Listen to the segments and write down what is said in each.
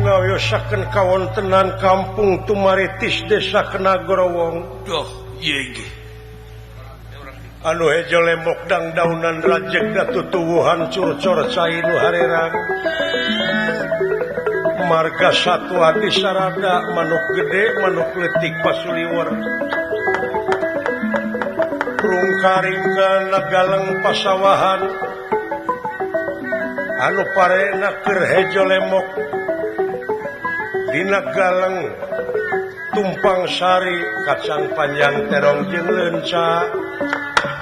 ngayosaken kawontenan Kampung Tumaritis Desa Kenagorowong. Anu hejo lemok dang daunan rajek datutuwuhan curcor cai nu harerang. Marga satwa di sarada manuk gede manuk letik pasuliwer. Rungkaring ke nagaleng pasawahan. Anu parena keur hejo lemok dina galeng tumpang sari kacang panjang terong jeung leunca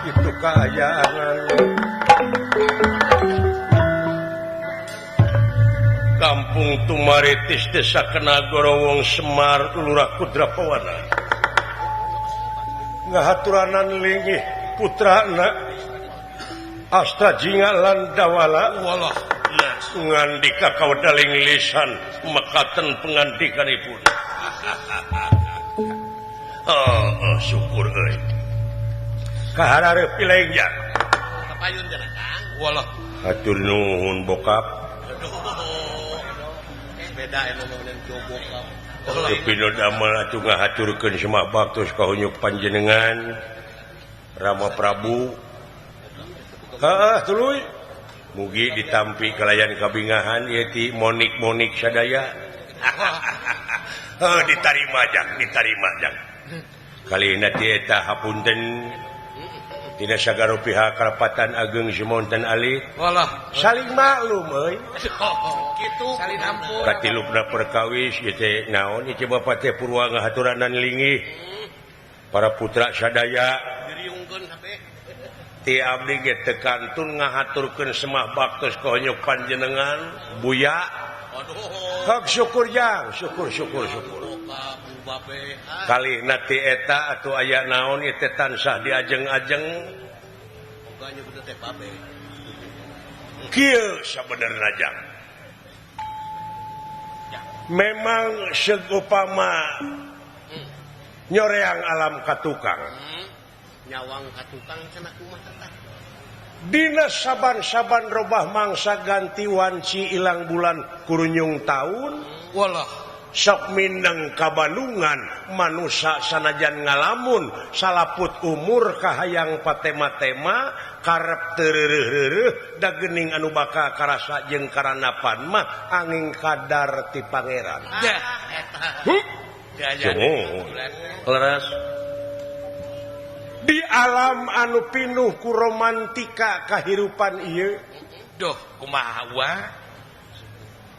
itu kaayaan Kampung Tumaritis Desa Kenagorowong Semar Lurah Kudrapawana ngahaturanan linggih putrana Asta Jinga Landawala walah ngandika kawdaling lisan mekaten pengandikanipun. Syukur euy. Kaharareup pilengja. Kapayun cenah Kang. Walah. Hatur nuhun bokap. Beda anu nuhun bokap. Pino damel atuh ngahaturkeun semah baktos kahunyuk panjenengan Rama Prabu. Tuluy. Mugi ditampi kalayan kabingahan ieu ti monik-monik sadaya. Ditarima jang. Kalina ti eta hapunten tina sagaro pihak Karapatan Ageng Simonten Ali. Walah, saling maklum euy. Kitu saling ampun. Katilupna perkawis ieu teh naon ieu Bapak teh purwa ngahaturanan linggih. Para putra sadaya diriungkeun hapeh. Ti abdi ge teu kantun ngahaturkeun semah baktos kahonyuk panjenengan Buya. Aduh. Syukur jang, syukur. Kalihna ti eta atuh aya naon ieu teh tansah diajeng-ajeng. Oganya bener teh babe. Kieu sabenerna jang. Memang segupama nyoreang alam ka tukang. Nyawang ka tukang cenah kumaha tah. Dina saban-saban robah mangsa ganti wanci ilang bulan kurunyung taun. Walah. Sok mindeng kabalungan manusia sanajan ngalamun salaput umur kahayang patema-tema karep tereureureuh da geuning anu bakal karasa jeung karanapan mah angin kadar ti pangeran. Leres. Di alam anu pinuh ku romantika kahirupan ieu. Duh, kumaha wa?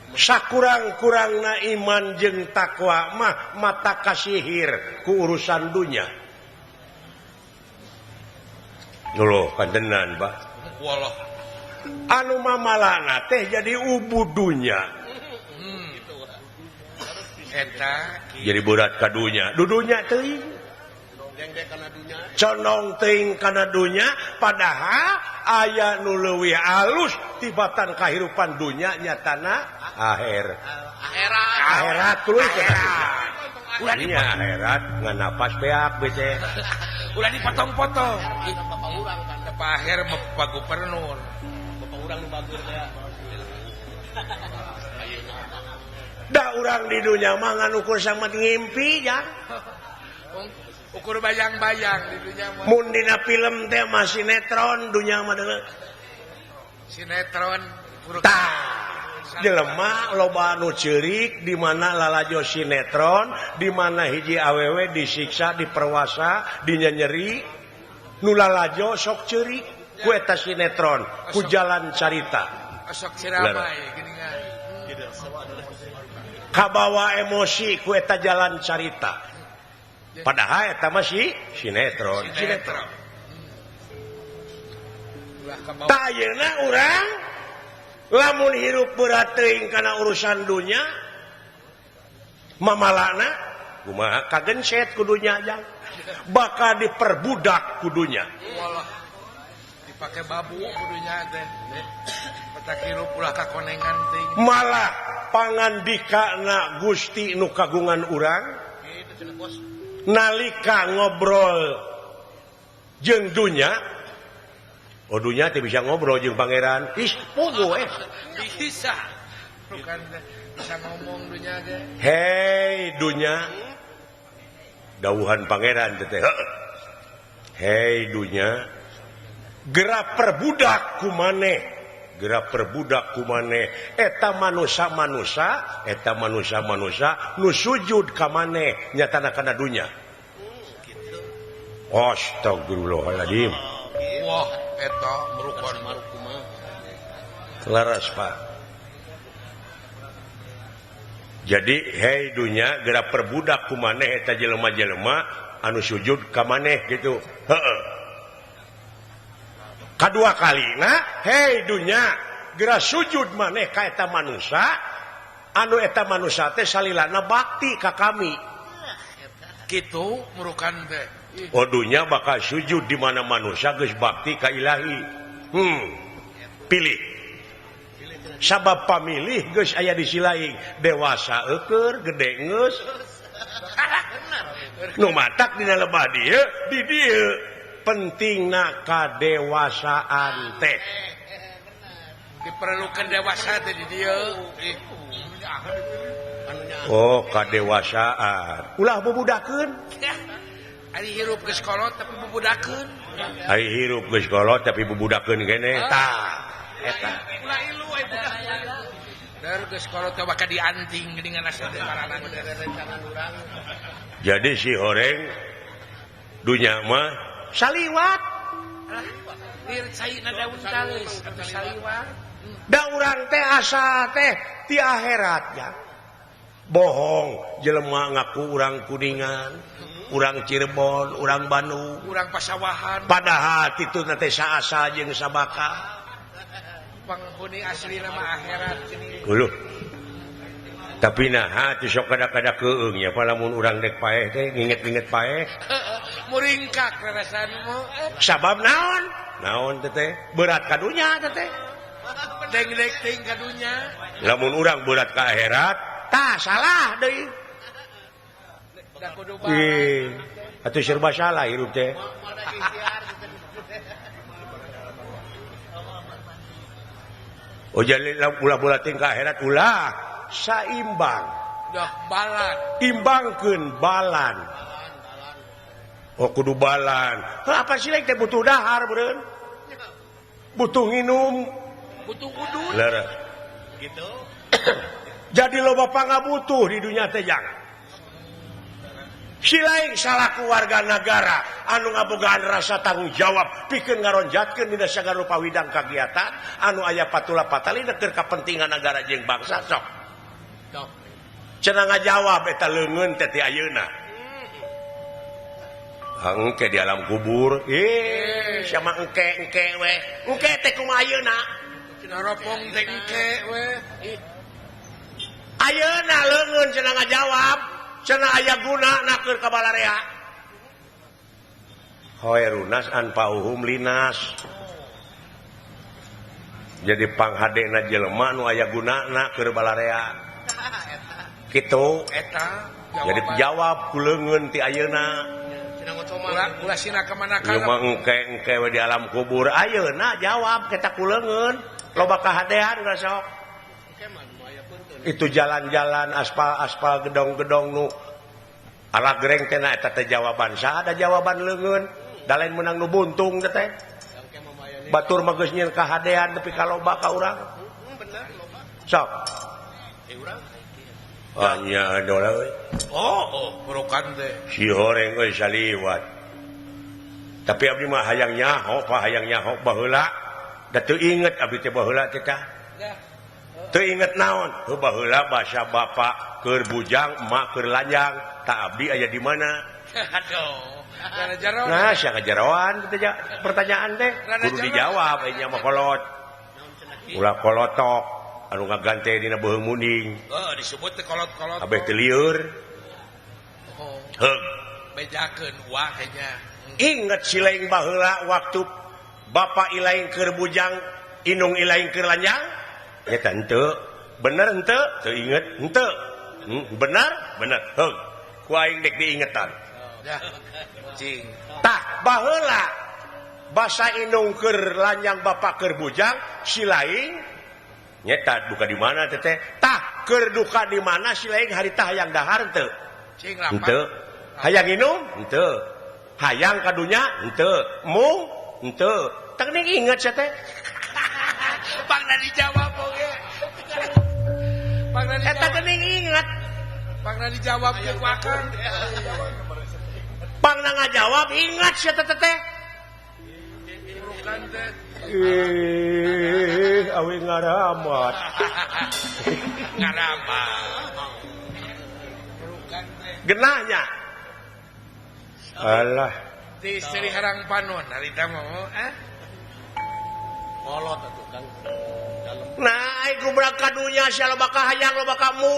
Sakurang-kurangna iman jeung takwa mah mata kasihir ku urusan dunya. Lho kandenan, Bah. Walah. Anu mamalana teh jadi ubud dunya. Eta jadi berat ka dunya. Dudunya teuing. Condong teuing kana dunya padahal aya nu leuwih alus tibatan kahirupan dunya nyatana akhirat tuluy ulah akhirat ngan napas beak bece ulah dipotong-potong bapak urang kan Pak Aher Bapak Gubernur bapak urang nu bagur teh da urang di dunya mah ngan ukur samet ngimpi ya ukur bayang-bayang di dunya mah. Mun dina film teh mah sinetron dunya mah deuleu. Sinetron tah jelema loba anu ceurik di mana lalajo sinetron, di mana hiji awewe disiksa, diperwasa, dinyeri. Nu lalajo sok ceurik ku eta sinetron, ku jalan carita. Sok ciramai geuningan. Kabawa emosi ku eta jalan carita. Padahal eta masih sinetron. Tah ayeuna urang lamun hirup berat teuing kana urusan dunya mamalana kumaha kagenset ku dunya jang bakal diperbudak ku dunya. Walah. Dipake babu ku dunya teh. Petak hirup ulah kakonengan teuing. Malah pangandikana Gusti nu kagungan urang kitu cenah bos. Nalika ngobrol jeung dunya dunya teh bisa ngobrol jeung pangeran pogo bisa bukan bisa ngomong dunya ge. Hei dunya dawuhan pangeran teteh. Hei dunya gerak perbudak ku maneh, gerak perbudak ku maneh eta manusia-manusia, eta manusia-manusia nu sujud ka maneh nyatana kana dunya. Astagfirullahaladzim. Wah, eta merukan Laras Pak. Jadi hei dunya gerak perbudak ku maneh eta jelema-jelema anu sujud ka maneh gitu. Heeh. Kadua kalina hei dunya gerak sujud maneh ka eta manusia anu eta manusia teh salilana bakti ka kami. Kitu merukan teh. Oh dunya bakal sujud di mana manusia geus bakti ka ilahi. Pilih. Sabab pamilih geus aya di silaing dewasa eukeur gede geus. Nu matak dina lebah dieu di dieu pentingna kadewasaan teh. Diperlukan dewasa teh di dieu. Oh kadewasaan. Ulah bubudakeun. Ari hirup geus kolot tapi bubudakeun. Ari hirup geus kolot tapi bubudakeun keneh. Tah eta. Ulah ilu aya budak. Dar geus kolot teh bakal dianting geuningan asa teh baranan rencangan urang. Jadi si horeng dunya mah saliwat. Lir caina daun tales atuh saliwat. Da urang teh asa teh ti akhirat ya. Bohong jelema ngaku urang Kuningan, urang Cirebon, urang Bandung, urang Pasawahan. Padahal kitu teh saasa jeung sabaka. Penghuni asli nama akhirat gini. Uluh. Tapi nah teu sok kada-kada keung nya palamun urang dek paeh teh nginget-nginget paeh. Muringkak rasana mah. Sabab naon? Naon teh? Berat kadunya teh. Deng-deng ting kadunya. Lamun urang berat ka akhirat, tah salah deui. Da kudu bareng. Atuh serba salah hirup teh. Oh jadi ulah-ulah ting ka akhirat ulah saimbang. Dah balan. Imbangkeun balan. Oh kudu balan. Apa sih teh butuh dahar beureun? Butuh nginum. Butuh udun. Lara. Gitu. Jadi loba pangabutuh di dunia teh jangan. Silaing salaku warga negara anu ngabogaan rasa tanggung jawab pikeun ngaronjatkeun dina sagala rupa widang kagiatan anu aya patula patalina keur kapentingan negara jeung bangsa sok. Cenah ngajawab eta leungeun teh ti ayeuna. Engke di alam kubur. Sama engke we. Engke teh kumaha ayeuna? Cenah ropong teh engke we. Ayeuna leungeun cenah ngajawab. Cenah aya gunana keur ka balarea. Hoerunas anpauhum linas. Jadi panghadena jelema nu aya gunana keur balarea. Kitu Eta. jadi dijawab ku leungeun ti ayeuna. Ulah sina ka manakana. Ieu mah engke we di alam kubur. Ayeuna jawab kita ku leungeun. Loba kahadean geus sok. Itu jalan-jalan aspal gedong-gedong nu ala gereng teh na eta teh jawaban. Saha ada jawaban leungeun? Da lain menang nu buntung teh. Batur mah geus nyieun kahadean tapi kaloba ka urang. Bener loba. Sok. Urang. Nya dola we. Oh, merukan teh. Si horeng euy saliwat. Tapi abdi mah hayang nyaho, hayang nyaho baheula. Da teu inget abdi teh baheula teh tah. Teu inget naon? Heuh baheula basa bapa keur bujang, emak keur lanjang. Tak abdi aya di mana? Aduh. Kana jaro. Nah, sia kajaroan teh pertanyaan teh. Kudu dijawab aya mah kolot. Ulah kolotok anu ngagante dina beuheung munding. Disebut teh kolot-kolot. Kabeh teu lieur. Oh. Heug. Bejakeun wah nya. Inget si laing baheula waktu bapa ilaing keur bujang, inung ilaing keur lanjang? Eta henteu. Bener henteu? Teu inget henteu. Bener? Bener. Heug. Ku aing dek diingetan. Dah. Cing. Tah baheula basa inung keur lanjang bapa keur bujang, si laing nyeta buka di mana teh? Tah keur duka di mana si lain harita hayang dahar teu cing lapan henteu hayang minum henteu hayang kadunya henteu mung henteu teu inget sia teh Pangna dijawab oge Pangna eta dijawab teu inget Pangna dijawab jeung wakang pangna ngajawab ingat sia teh teh bukan teh awi ngaramat ngaramal bukan teh genahnya alah di Sri Harang Panon harita mau kolot atuh Kang dalem nah iku budak kadunya sia loba hayang loba kamu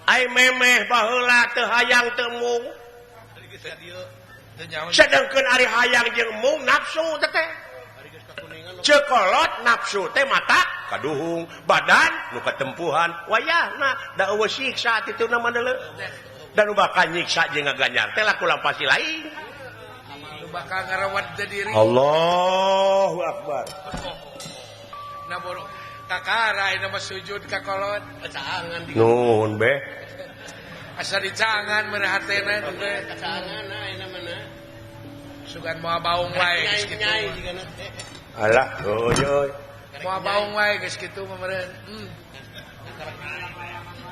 ai memeh baheula teu hayang teu mung sedengkeun ari hayang jeung mung nafsu teh cekolot nafsu teh mata kaduhung badan nu katempuhan wayahna da eueuh siksa tituna mandeuleu dan nu bakal nyiksa jeung ngaganyar teh laku lampasi lain lu bakal ngarawat diri Allahu akbar na boro kakara ina mah sujud ka kolot caangan di nuhun beh asa dicangan merehatena teh caangan ayeuna mana sugan moal baung wae geus kitu nyai digana teh alah euy moal baung wae geus kitu mah meureun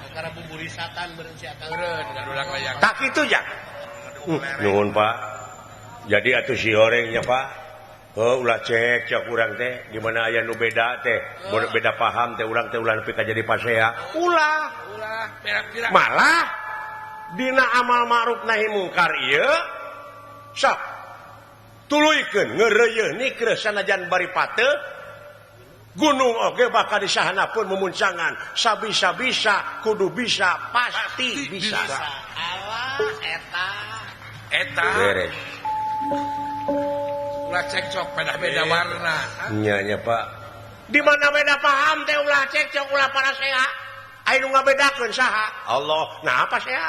kakara buburisatan beureun si akang meureun ngadulang layang tak kitu ya nuhun Pak jadi atuh si orangnya Pak ulah cek urang teh di mana aya nu beda teh beda paham teh urang teh ulah nepi ka jadi pasea ulah pira-pira malah dina amal ma'ruf nahi mungkar ieu sok tuluykeun ngeureuyeuh nikre sanajan bari pateu gunung oge bakal disahanapeun memuncangan sabisa-bisa kudu bisa pasti bisa alah eta beres ulah cekcok beda-beda warna nya nya Pak di mana beda paham teh ulah cekcok ulah parasea aya nu ngabedakeun saha Allah nah apa saya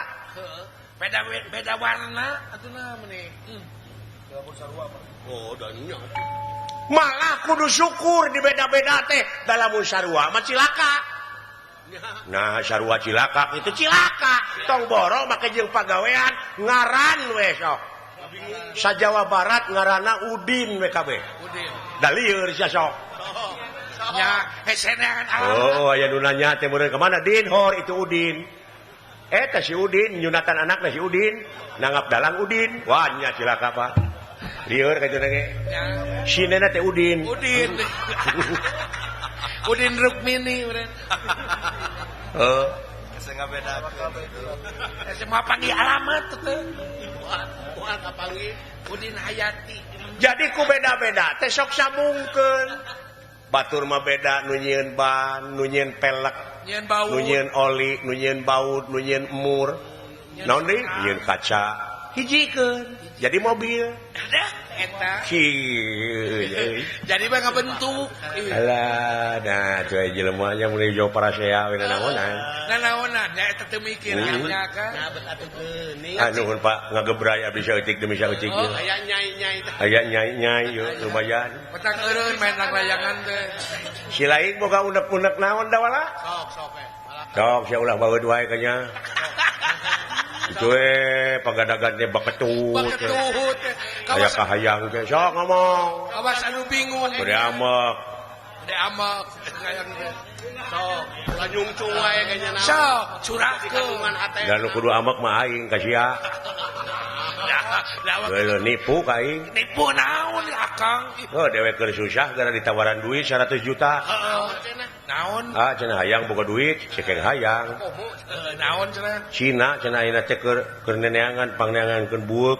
beda warna atuna meuni oh danya malah kudu syukur di beda-beda teh dalam sarua mah cilaka nah sarua cilaka itu cilaka tong boro make jeung pagawean ngaran we sok sajawa barat ngaranna Udin we kabeh udin da lieur sia sok nya hesenean oh aya nu nanya teh meureun ka mana Din hor itu Udin eta si Udin nyunatan anakna si Udin nangap dalang Udin wah nya cilaka Pak lieur ka cenah ge sinena teh Udin Udin Rukmini meureun heeh sengaja beda semua panggil alamat teh moal kapanggih Udin Hayati jadi ku beda-beda teh sok samungkeun batur mah beda nu nyieun ban nu nyieun pelek nyeun bau nu nyieun oli nu nyieun baut nu nyieun mur naon deui nyieun kaca hijikeun jadi mobil ada eta jadi mah ngabentuk alah nah teu jelema nya mun jo parasea we naonan nanaonan nya eta teu mikir nya kan ngabet atuh geuning nuhun Pak ngagebray abdi saeutik demi saeutik oh aya nyai-nyai teh aya nyai-nyai yeuh lumayan petang eureun main layangan teh si lain boga unek-unek naon da wala sok malah sok sia ulah baeud wae ka nya itu pagadagan teh baketut baketut aya kahayang teh sok ngomong awas anu bingung bade amek de amak kayang teh sok ulah nyungcung wae kayaknya naon sok curahkeun hate dan nu kudu amek mah aing ka sia Geus nipu ka aing nipu naon akang dewe keur susah gara ditawaran duit 100 juta naon cenah hayang boga duit cekeng hayang naon cenah Cina cenah ayeuna teh keur neneangan pangneangankeun bueuk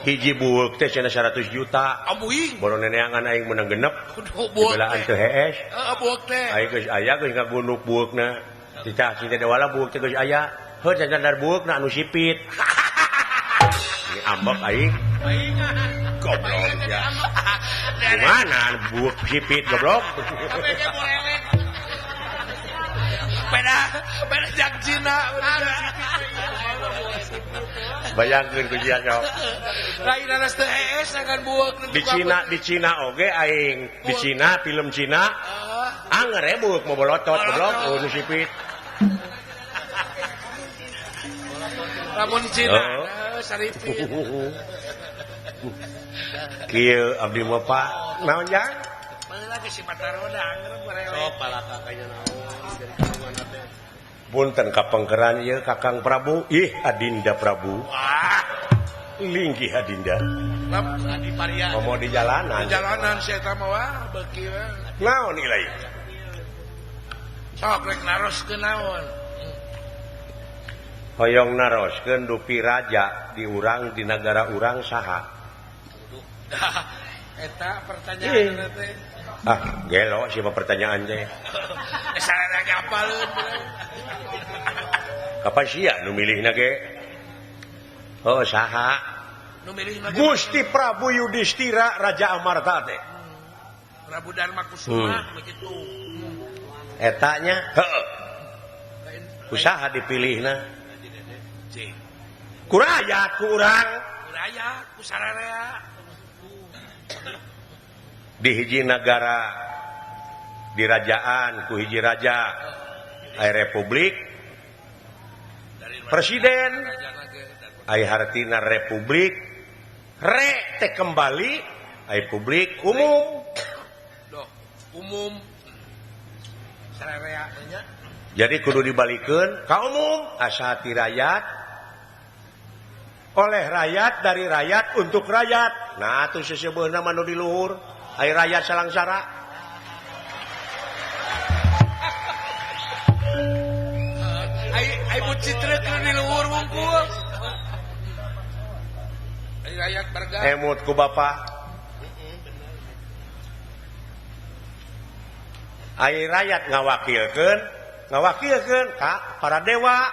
hiji bueuk teh cenah 100 juta amuing baru neneangan aing menang genep kudu bueuk belaan teu hees bueuk teh aing geus aya geus ngagunuk bueukna cicah cinta dewala bueuk teh geus aya heuh candar bueukna anu sipit ini ambek aing goblok ya gimana bueuk sipit goblok beda jak Cina bayangkeun ku sia sok lain anas teu hees akan bueuk di Cina oge aing di Cina film Cina ngerebuk mau bolotot goblok nu sipit. Lamun Cina saripin. Kieu abdi mah Pak naon jang? Baheula ge si Mataroda angeureun Sok palaka kayaknya naon jadi kawanana teh. Punten kapengkeran ieu Kakang Prabu. Ih Adinda Prabu. Wah, Linggih Adinda. Adi Paria. Mau di jalanan. jalanan si eta mah wah beuki we. Naon ilai? Sok rek naroskeun naon. Hoyong naroskeun dupi raja di urang di negara urang saha? Eta pertanyaan teh. Ah, gelo siapa pertanyaan teh. Sarana ngapaleun. Kapan sia nu milihna ge? Oh, saha? Nu milih mah Gusti Prabu Yudhistira Raja Amarta teh. Prabu Dharma Kusuma begitu. Etanya, heeh. Usaha dipilihna. Cing. Ku rakyat ku urang. Raya ku sararea. Di hiji negara di rajaan ku hiji raja ai republik presiden ai hartina republik re teh kembali ai publik umum Doh, umum sararea nya. jadi kudu dibalikeun ka umum asa hati rakyat oleh rakyat dari rakyat untuk rakyat. Nah atuh sesebeuna manu di luhur ai rakyat salangsara. Ai bucitreun di luhur wungkul. Ai rakyat barga. Emut ku bapa. Ai rakyat ngawakilkeun ka para dewa.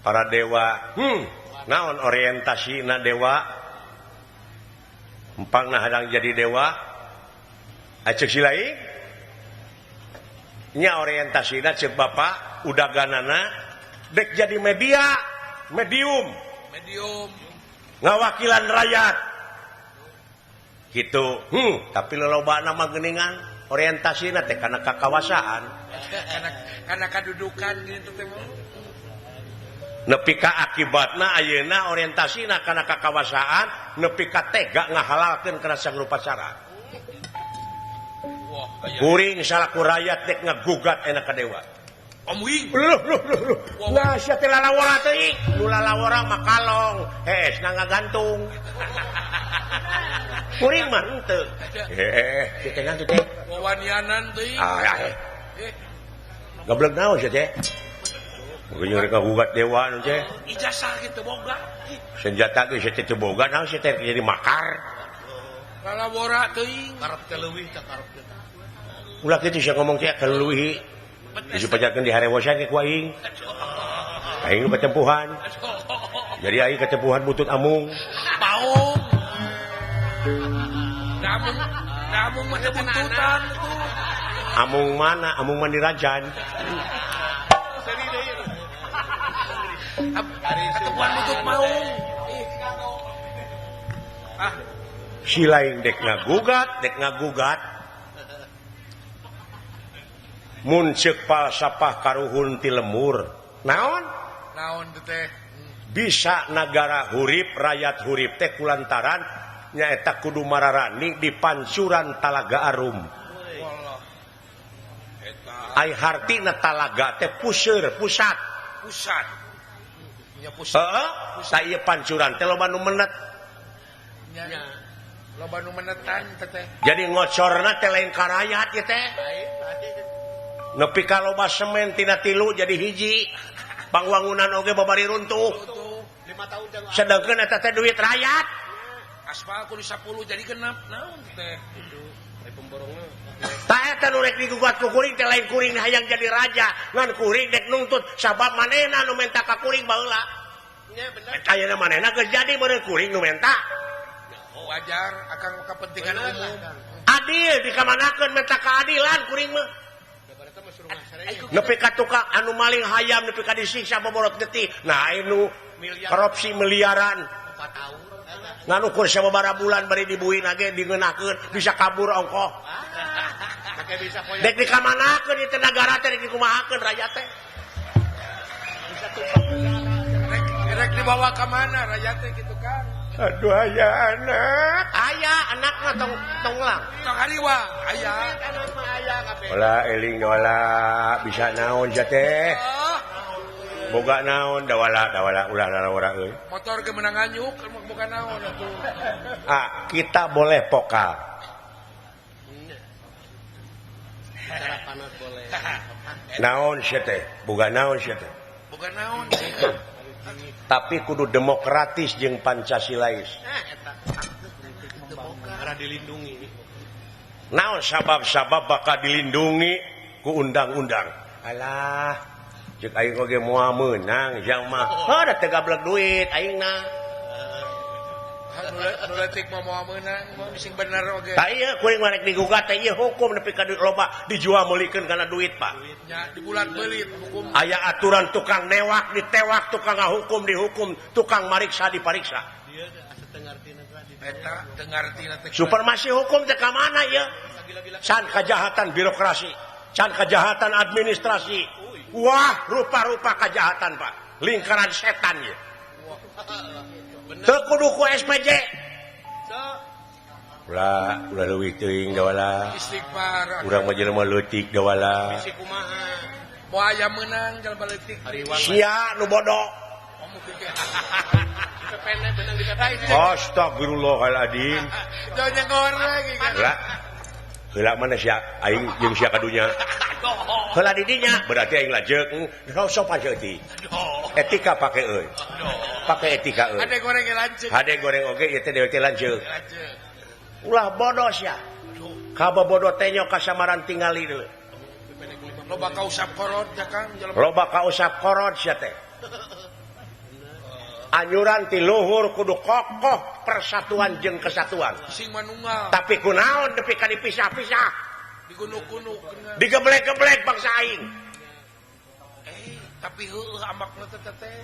Para dewa. Naon orientasina dewa? Empangna hadang jadi dewa. Acek silai. Nya orientasina ceuk bapa udaganana dek jadi medium ngawakilan rakyat gitu. Tapi lolobana mah geuningan orientasina teh kana kakawasaan Karena kedudukan gitu teh. nepi ka akibatna ayeuna orientasina kana kakawasaan nepi ka tega ngahalalkeun kana sagrupa cara. Wah, Kuring salaku rakyat dek ngagugat enak ka dewa. Om Wing. Loh. Nah, sia teh lalawara teuing. Nu lalawara mah kalong, hees na ngagantung. Kuring mah henteu. Kieu teh nanti teh. Wawanianan teuing. Gablek naon sia teh? Mungkin mereka gugat dewa nu teh. Ijazah gitu boga. Senjata ge sia teh teu boga naon sia teh jadi makar. Lalawara teuing. Karep teh leuwih teh karep teh. Ulah kitu sia ngomong teh keleuwih. Bisa pajakeun di harewosan ke ku aing. Aing nu ketempuhan. Jadi aing ketempuhan butut amung. Paung. Damung mah teu buntutan tuh. Amung mana? Amung mandi rajan. Ketepuan butut maung. Si lain dek ngagugat. Mun ceuk palsapah karuhun ti lemur. Naon? Naon teh? Bisa negara hurip, rakyat hurip teh kulantaran nyaeta kudu mararani di pancuran Talaga Arum. Wallah. Ai hartina talaga teh puseur, pusat. Nya pusat. Heeh, sa ieu pancuran teh loba nu menet. Nya loba nu menetan teh. Jadi ngocorna teh lain ka rakyat ieu teh. Nepi ka loba semen tina 3 jadi hiji. Pangwangunan oge babari runtuh. 5 tahun teh. Sedengkeun eta teh duit rakyat. Aspal kudu 10 jadi genep. Naon teh? Ai pemborongna. Tah eta nu rek digugat ku kuring teh lain kuring hayang jadi raja. Ngan kuring dek nuntut sabab manehna nu menta ka kuring baheula. Nya bener. Ayeuna manehna geus jadi meureun kuring nu menta. Wajar akan kepentingan umum. Adil dikamanakeun menta keadilan kuring mah. Eta mah suruh ngasareng. Nepi ka tukang anu maling hayam nepi ka disiksa boborot getih. Nah anu korupsi miliaran. 4 tahun. Ngan ukur sababaraha bulan bari dibuin age dingeunahkeun bisa kabur ongkoh. kayak bisa poin. Dek dikamanakeun di teh negara teh dek dikumahakeun rakyat teh. Bisa tumpah negara. Rek dibawa ke mana rakyat teh gitu kan. Aduh aya anak mah tong ulang. Tong hariwa aya. Anak mah aya kabeh. Ulah eling wala bisa naon sia teh. Boga naon da wala ulah lara euy. Motor ke menang anyuk bukan naon atuh. Kita boleh pokal. Cara panas boleh. Naon sia teh? Boga naon sia teh? Bukan naon. Tapi kudu demokratis jeung Pancasilais. Eta. Arah dilindungi. Naon sabab-sabab bakal dilindungi ku undang-undang. Alah, cek aing oge moal meunang jang mah. Da teu gablek duit aingna. Nu leutik mah moal meunang, mah bising bener oge. Tah ieu kuring marek digugat teh ieu hukum nepi ka loba dijual meulikeun kana duit, Pak. Nya di bulan beulit hukum. Aya aturan tukang newak ditewak, tukang ngahukum dihukum, tukang mariksa dipariksa. Dia asa teu ngartina tadi. Eta teu ngartina teh. Supremasi hukum teh ka mana ieu? Can kejahatan birokrasi, can kejahatan administrasi. Wah, rupa-rupa kejahatan, Pak. Lingkaran setan ieu. Teu kudu ku SPJ. Ulah leuwih teuing da wala. Istighfar. Urang mah jelema leutik da wala. Si kumaha? Moal aya meunang jalan leutik. Sia nu bodoh. Kependek benang di kata. Astagfirullahaladzim. Jangan nyengor lagi kan. Heula mana sia aing jeung sia kadunya. Heula di dinya berarti aing lajeng sopan seutik. Etika pake euy. Pake etika euy. Ade goreng lanceuk. Hade goreng oge ieu teh dewe teh lanceuk. Ulah bodoh sia. Kabobodoh teh nya kasamaran tingali deui. Loba ka usap korot ya Kang. Loba ka usap korot sia teh. Anyuran ti luhur kudu kokoh persatuan jeung kesatuan. Sing manunggal. Tapi kunaon nepi ka dipisah-pisah. Digunuk-gunuk. Digeblek-geblek bangsa aing. Tapi heueuh ambakna teh teh.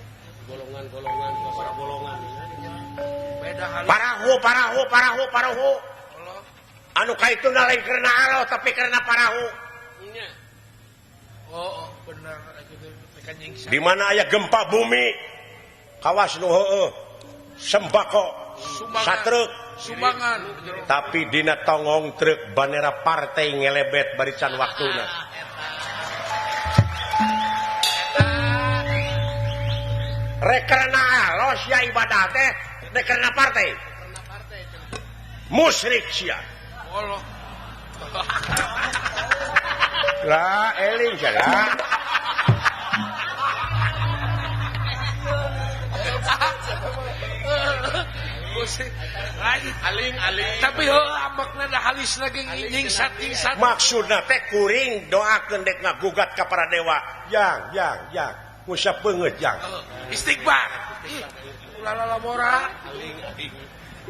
Golongan-golongan, para golongan. Beda hal. Parahu. Allah. Anu kaituna lain karena aro tapi karena parahu. Nya. Oh, bener gitu. Tekan nyingsa. Di mana aya gempa bumi? Kawas nu heueuh. Sembako, satruk, sumbangan. tapi dina tongong truk bandera partai ngelebet barican waktuna. Rekerna alos ya ibadah teh rekerna partai. Musyrik sia. Allah. Lah eling salah. Aling. Tapi ambakna da halis lagi nyingsat. Maksudna teh kuring doakeun dek ngagugat ka para dewa. Yang. Musya beungeut yang. Istighfar. Ulah labora.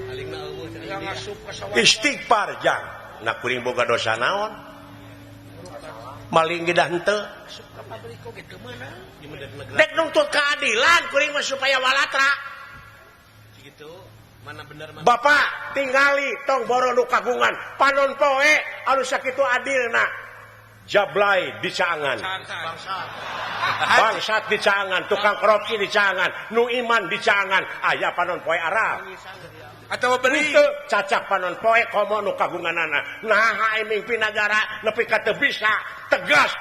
Aling na eueuh. Yang ngasup ka sawah. Istighfar yang. Na kuring boga dosa naon? Maling gedah henteu. Pabriko gitu mana? Dek nuntut keadilan kuring mah supaya walatra. Gitu. Mana bener mana? Bapak tingali tong boro nu kagungan panon poe anu sakitu adilna. Jablay di Caangan. Bangsat di Caangan, tukang korupsi di Caangan, nu iman di Caangan, aya panon poe Arab. Atau beli cacak panon poe komo nu kagunganana. Nah hae mimpin negara nepi ka teu bisa tegas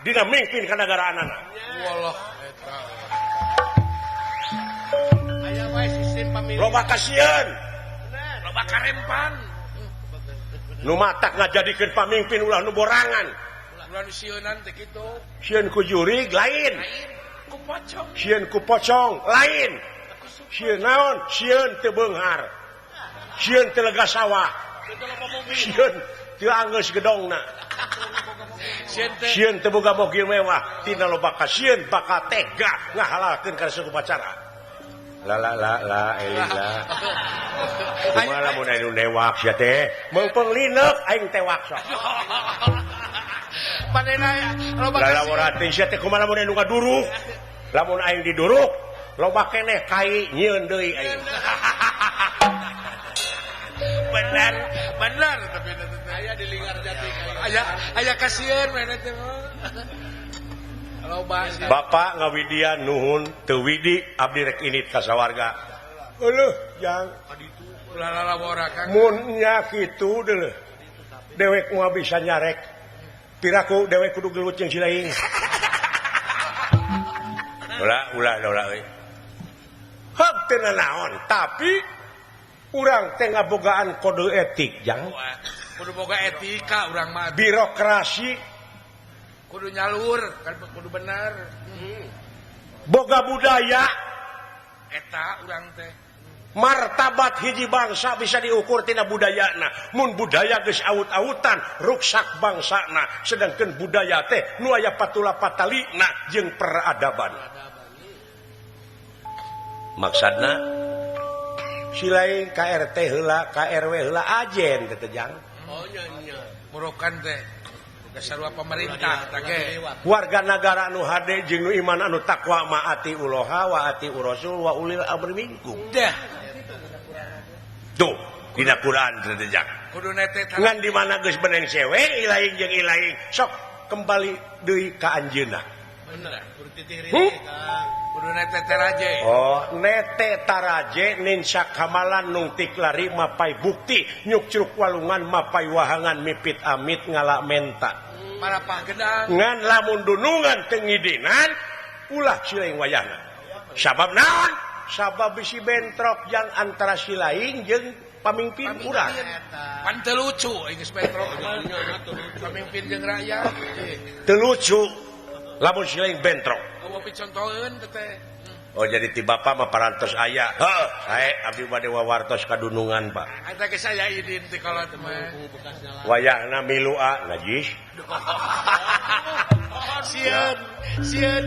dina mimpin ka negaraanana. wallah Aya wae sistem pemilu. Loba kasieun, loba karempan. nu matak ngajadikeun pamimpin ulah nu borangan. Ulah sieunan teh kitu. Sieun ku jurig lain. Ku pocong. Sieun ku pocong lain. Sieun naon? Sieun teu beunghar. Sieun teu lega sawah. Sieun teu anggeus gedongna. Sieun teu boga mobil mewah. Tina loba ka sieun bakal tega ngahalalkeun kana suku pacara. La eling lah. Kumaha lamun anu newak sia teh? Meungpeung lineuk aing tewak sok. Panena ya loba Lah laborati sia teh kumaha lamun anu ngaduruk? Lamun aing diduruk, loba keneh kai nyieun deui aing. benar tapi Aya di Linggar Jati. aya kasihan mana teh loba Bapak ngawidian nuhun teu widi abdi rek init ka sawarga eueuh jang ulah labora Kang mun nya kitu deuleuh dewek moal bisa nyarek piraku dewek kudu gelut jeung silaing ulah euy hak teu naon tapi urang teh ngabogaan kode etik jang kudu boga etika urang mah birokrasi kudu nyalur kan kudu bener boga budaya eta urang teh martabat hiji bangsa bisa diukur tina budayana mun budaya geus aut-autan ruksak bangsana sedangkan budaya teh nu aya patula patalina jeung peradaban maksudna silain KRT heula KRW heula ajen teh jang Oh nya. murokan teh sarua pemerintah tage warga negara anu hade jeung nu iman anu takwa maati uloha wa ati urasul wa ulil amri minkum dah tuh dina Quran teh jang kudu nete ngan di mana geus beneng sewe ilaing jeung ilaing sok kembali deui ka anjeunna Bener. Kudu titih Kang. kudu nete teraje oh nete taraje nin sakamalan nung tiklari mapai bukti nyuk curug walungan mapai wahangan mipit amit ngalak menta marapah gedang ngan lamun dunungan teu ngidinan ulah silaing wayahna sabab naon sabab bisi bentrok yang antara silaing jeung pamimpin urang pan teu lucu geus bentrok pamimpin jeung rakyat teu lucu lamun silaing bentrok mau picontoheun teh oh jadi ti bapa mah parantos aya heuh sae abdi bade wawartos kadunungan Pak eta geus aya idin teh kalau teh mah wayahna milua najis sieun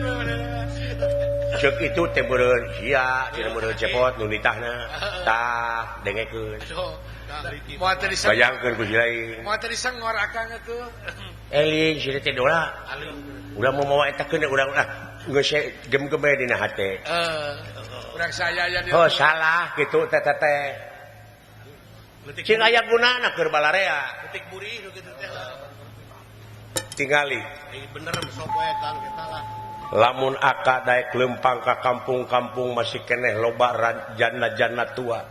ceuk itu teh meureun sia tina meureun cepot nu nitahna tah dengekeun moal teh diseng bayangkeun ku silaing moal teh disengor akang atuh eling si teh dola udah mau mawa eta keun urang geus gem-gem dina hate urang saya aya di oh salah kitu teh teh cing aya gunana keur balarea Detik buri nu kitu teh. tingali Bener sok we Kang eta lah. lamun aka daek lempang ka kampung-kampung masih keneh loba janda-janda tua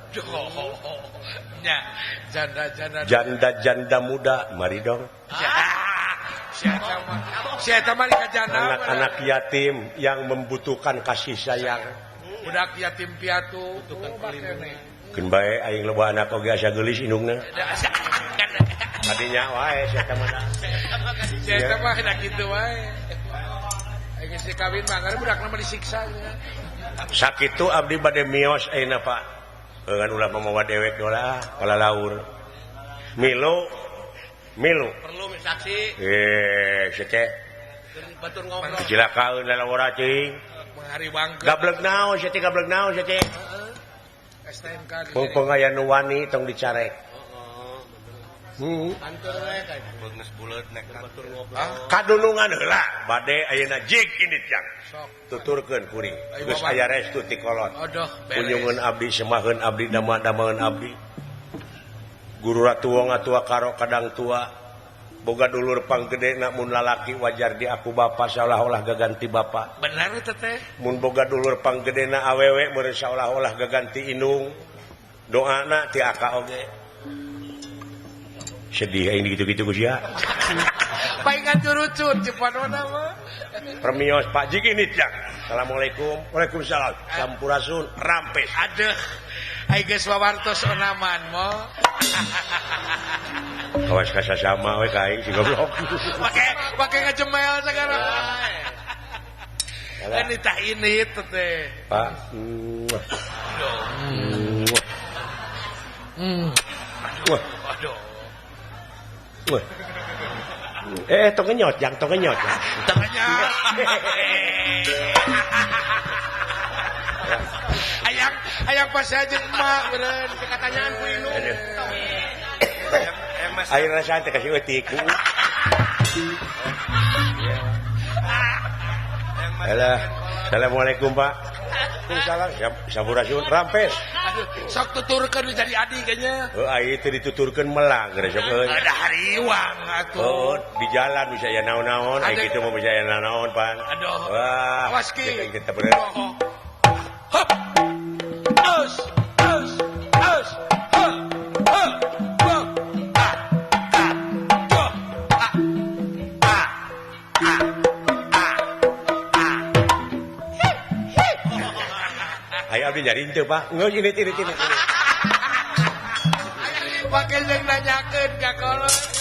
nya janda-janda janda-janda muda mari dong Siapa mah janda anak-anak yatim yang membutuhkan kasih sayang budak yatim piatu keun bae aing loba anak oge asa geulis indungna adinya wae sia mah siapa mah da kitu wae geus dikawin mah ngare budakna mah disiksa nya sakitu abdi bade mios ayeuna Pak ngan ulah mamawa dewek dola kala laur milu Perlu saksi sete batur ngobrol. cilakaeun lalawara ceuing menghari bangkeut gablek naon sete STNK pung aya nu wani tong dicarek Antur we kayak beungeus buleut nek batur ngobrol. kadunungan heula bade ayeuna jig init jang sok tuturkeun kuring geus aya restu ti kolot odoh kunjungan abdi semaheun abdi dama-damaeun abdi guru ratuwa ngatua karo kadang tua boga dulur panggedena mun lalaki wajar di aku bapa seolah-olah gaganti bapa bener eta teh mun boga dulur panggedena awewe meureun seolah-olah gaganti indung doana ti aka oge sedih aing gitu-gitu ku sia paingan curucut cepanona mah permios Pak Jiginit jang assalamualaikum waalaikumsalam sampurasun rampes aduh ai geus wawartos onaman mo kawas kasasama we ka aing si goblok pake ngejemel sekarang ini tah ini teh Pak aduh tong ngenyot jang tengahnya ayang pas aja emak beren katanyaan ku indung air rasa teh kasih eutik Halo assalamualaikum Pak Waalaikumsalam sampurasun rampes sok tuturkeun jadi adi kayaknya. Itu dituturkan melang sok Ada hariwang atuh. di jalan bisa ya naon-naon gitu mau bisa ya naon pan. Aduh. Wah, Awas ki. Kita bener. Hop. Us. Us. Us. Hop. Hop. Hop. Ayo abdi nyari teu Pak. Ngeus ini. Pakai yang nanyakeun ka kolot.